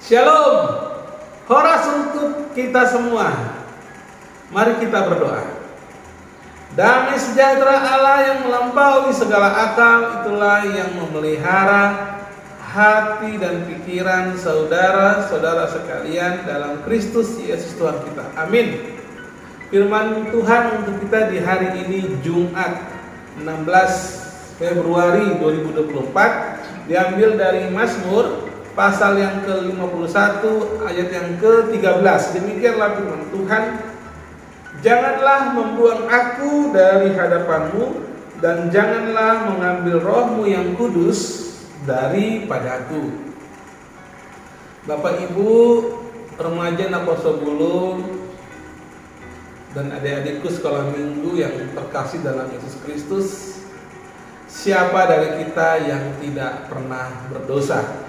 Shalom, horas untuk kita semua. Mari kita berdoa. Damai sejahtera Allah yang melampaui segala akal, itulah yang memelihara hati dan pikiran saudara-saudara sekalian dalam Kristus Yesus Tuhan kita. Amin. Firman Tuhan untuk kita di hari ini Jumat 16 Februari 2024 diambil dari Mazmur pasal yang ke-51 ayat yang ke-13. Demikianlah firman Tuhan, janganlah membuang aku dari hadapanmu, dan janganlah mengambil rohmu yang kudus daripadaku. Bapak Ibu, remaja Naposobulu dan adik-adikku sekolah minggu yang terkasih dalam Yesus Kristus, siapa dari kita yang tidak pernah berdosa?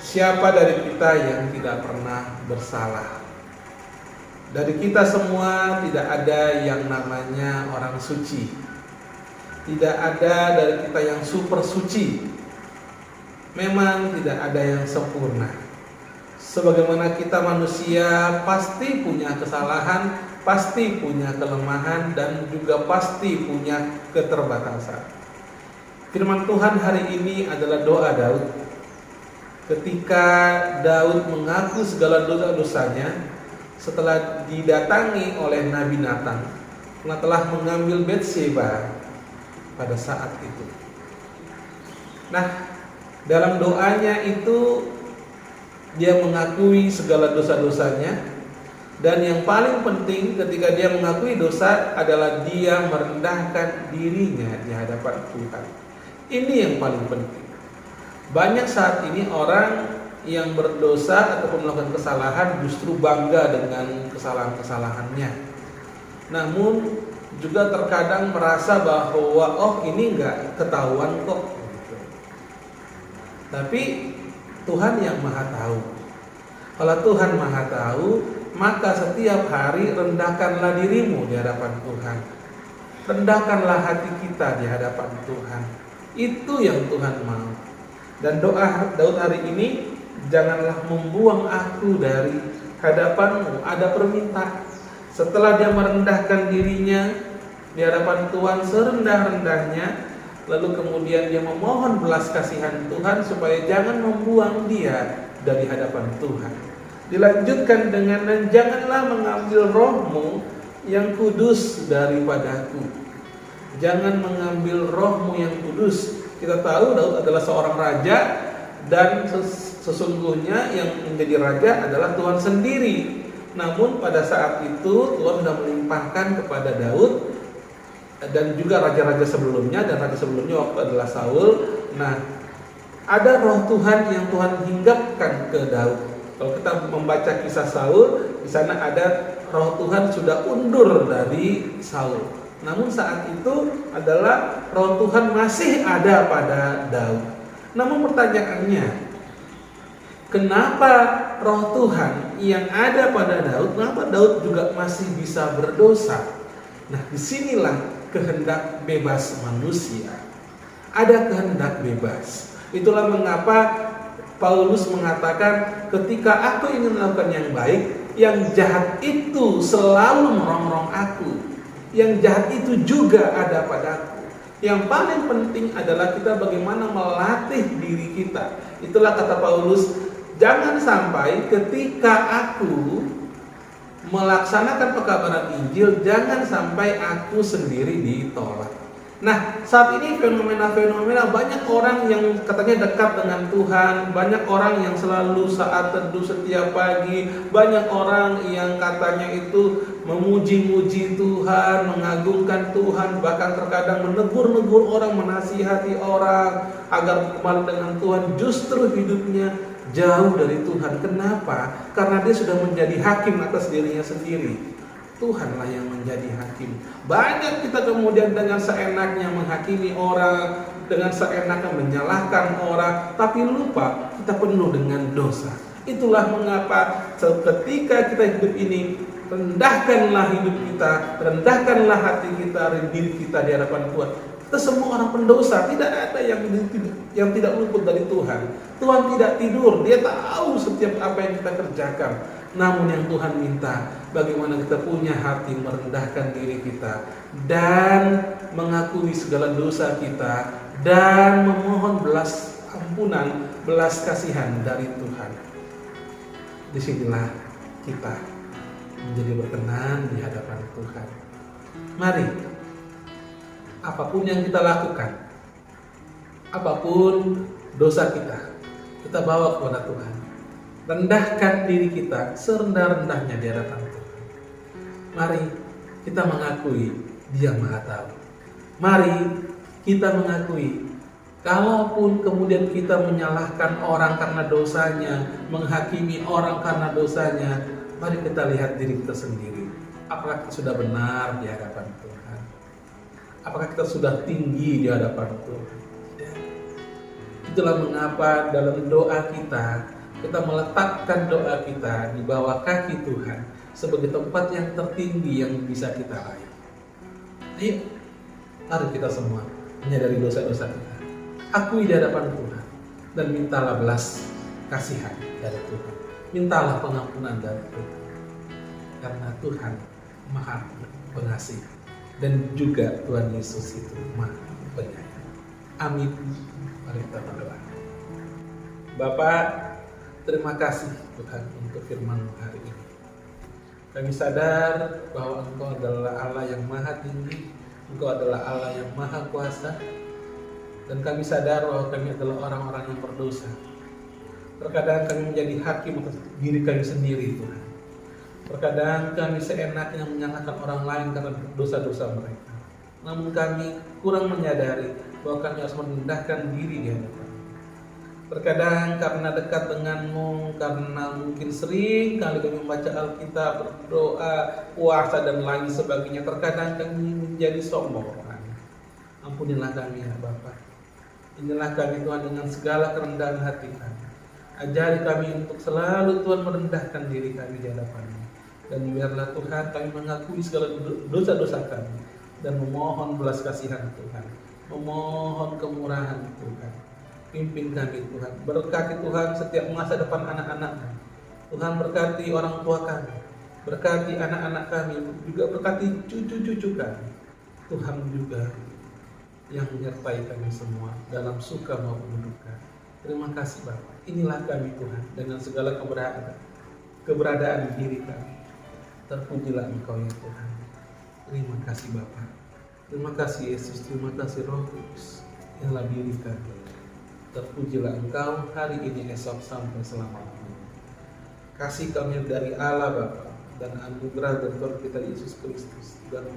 Siapa dari kita yang tidak pernah bersalah? Dari kita semua tidak ada yang namanya orang suci. Tidak ada dari kita yang super suci. Memang tidak ada yang sempurna. Sebagaimana kita manusia pasti punya kesalahan, pasti punya kelemahan, dan juga pasti punya keterbatasan. Firman Tuhan hari ini adalah doa Daud. Ketika Daud mengaku segala dosa-dosanya setelah didatangi oleh Nabi Nathan, karena telah mengambil Betsheba pada saat itu. Nah, dalam doanya itu dia mengakui segala dosa-dosanya, dan yang paling penting ketika dia mengakui dosa adalah dia merendahkan dirinya di hadapan Tuhan. Ini yang paling penting. Banyak saat ini orang yang berdosa ataupun melakukan kesalahan justru bangga dengan kesalahan-kesalahannya. Namun juga terkadang merasa bahwa ini enggak ketahuan kok. Tapi Tuhan yang Maha Tahu. Kalau Tuhan Maha Tahu, maka setiap hari rendahkanlah dirimu di hadapan Tuhan. Rendahkanlah hati kita di hadapan Tuhan. Itu yang Tuhan mau. Dan doa Daud hari ini, janganlah membuang aku dari hadapanmu. Ada permintaan. Setelah dia merendahkan dirinya di hadapan Tuhan serendah-rendahnya, lalu kemudian dia memohon belas kasihan Tuhan supaya jangan membuang dia dari hadapan Tuhan. Dilanjutkan dengan, dan janganlah mengambil rohmu yang kudus daripadaku. Jangan mengambil rohmu yang kudus. Kita tahu Daud adalah seorang raja, dan sesungguhnya yang menjadi raja adalah Tuhan sendiri. Namun pada saat itu Tuhan sudah melimpahkan kepada Daud dan juga raja-raja sebelumnya, dan raja sebelumnya waktu adalah Saul. Nah, ada roh Tuhan yang Tuhan hinggapkan ke Daud. Kalau kita membaca kisah Saul, di sana ada roh Tuhan sudah undur dari Saul. Namun saat itu adalah roh Tuhan masih ada pada Daud. Namun pertanyaannya, kenapa roh Tuhan yang ada pada Daud, kenapa Daud juga masih bisa berdosa? Nah, disinilah kehendak bebas manusia. Ada kehendak bebas. Itulah mengapa Paulus mengatakan, ketika aku ingin melakukan yang baik, yang jahat itu selalu merongrong aku. Yang jahat itu juga ada padaku. Yang paling penting adalah kita bagaimana melatih diri kita. Itulah kata Paulus, jangan sampai ketika aku melaksanakan pekabaran Injil, jangan sampai aku sendiri ditolak. Nah, saat ini fenomena-fenomena banyak orang yang katanya dekat dengan Tuhan, banyak orang yang selalu saat teduh setiap pagi, banyak orang yang katanya itu memuji-muji Tuhan, mengagungkan Tuhan, bahkan terkadang menegur-negur orang, menasihati orang agar kembali dengan Tuhan. Justru hidupnya jauh dari Tuhan. Kenapa? Karena dia sudah menjadi hakim atas dirinya sendiri. Tuhanlah yang menjadi hakim. Banyak kita kemudian dengan seenaknya menghakimi orang, dengan seenaknya menyalahkan orang, tapi lupa kita penuh dengan dosa. Itulah mengapa ketika kita hidup ini, rendahkanlah hidup kita, rendahkanlah hati kita, diri kita di hadapan Tuhan. Kita semua orang pendosa, tidak ada yang tidak luput dari Tuhan. Tuhan tidak tidur, Dia tahu setiap apa yang kita kerjakan. Namun yang Tuhan minta, bagaimana kita punya hati merendahkan diri kita dan mengakui segala dosa kita dan memohon belas ampunan, belas kasihan dari Tuhan. Disinilah kita menjadi berkenan di hadapan Tuhan. Mari, apapun yang kita lakukan, apapun dosa kita bawa kepada Tuhan. Rendahkan diri kita serendah-rendahnya di hadapan Tuhan. Mari kita mengakui Dia Maha Tahu. Mari kita mengakui, kalaupun kemudian kita menyalahkan orang karena dosanya, menghakimi orang karena dosanya, mari kita lihat diri kita sendiri. Apakah kita sudah benar di hadapan Tuhan? Apakah kita sudah tinggi di hadapan Tuhan? Tidak. Itulah mengapa dalam doa kita meletakkan doa kita di bawah kaki Tuhan sebagai tempat yang tertinggi yang bisa kita raih. Ayo, mari kita semua menyadari dosa-dosa kita, akui di hadapan Tuhan, dan mintalah belas kasihan dari Tuhan. Mintalah pengampunan dari Tuhan, karena Tuhan Maha Pengasih dan juga Tuhan Yesus itu Maha Penyayang. Amin. Mari kita berdoa. Bapa, terima kasih Tuhan untuk firman-Mu hari ini. Kami sadar bahwa Engkau adalah Allah yang maha tinggi, Engkau adalah Allah yang maha kuasa, dan kami sadar bahwa kami adalah orang-orang yang berdosa. Terkadang kami menjadi hakim atas diri kami sendiri Tuhan. Terkadang kami seenaknya menyalahkan orang lain karena dosa-dosa mereka. Namun kami kurang menyadari bahwa kami harus merendahkan diri di hadapan. Terkadang karena dekat denganmu, karena mungkin sering kali kami membaca Alkitab, berdoa, puasa dan lain sebagainya, terkadang kami menjadi sombong. Ampunilah kami ya Bapa. Inilah kami Tuhan dengan segala kerendahan hati kami. Ajari kami untuk selalu Tuhan merendahkan diri kami di hadapan-Mu. Dan biarlah Tuhan kami mengakui segala dosa-dosa kami dan memohon belas kasihan Tuhan, memohon kemurahan Tuhan. Pimpin kami Tuhan, berkati Tuhan setiap masa depan anak-anak-Mu. Tuhan berkati orang tua kami, berkati anak-anak kami, juga berkati cucu-cucu kami. Tuhan juga yang menyertai kami semua dalam suka maupun duka. Terima kasih Bapa. Inilah kami Tuhan dengan segala keberadaan diri kami. Terpujilah Engkau ya Tuhan. Terima kasih Bapa. Terima kasih Yesus, terima kasih Roh Kudus. Inilah diri kami. Terpujilah Engkau hari ini, esok, sampai selama-lamanya. Kasih kami dari Allah Bapa dan anugerah dari Tuhan kita Yesus Kristus dan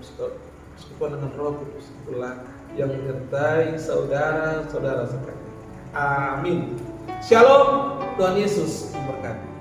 persekutuan dengan Roh Kudus itulah yang menyertai saudara-saudara sekalian. Amin. Shalom. Tuhan Yesus memberkati.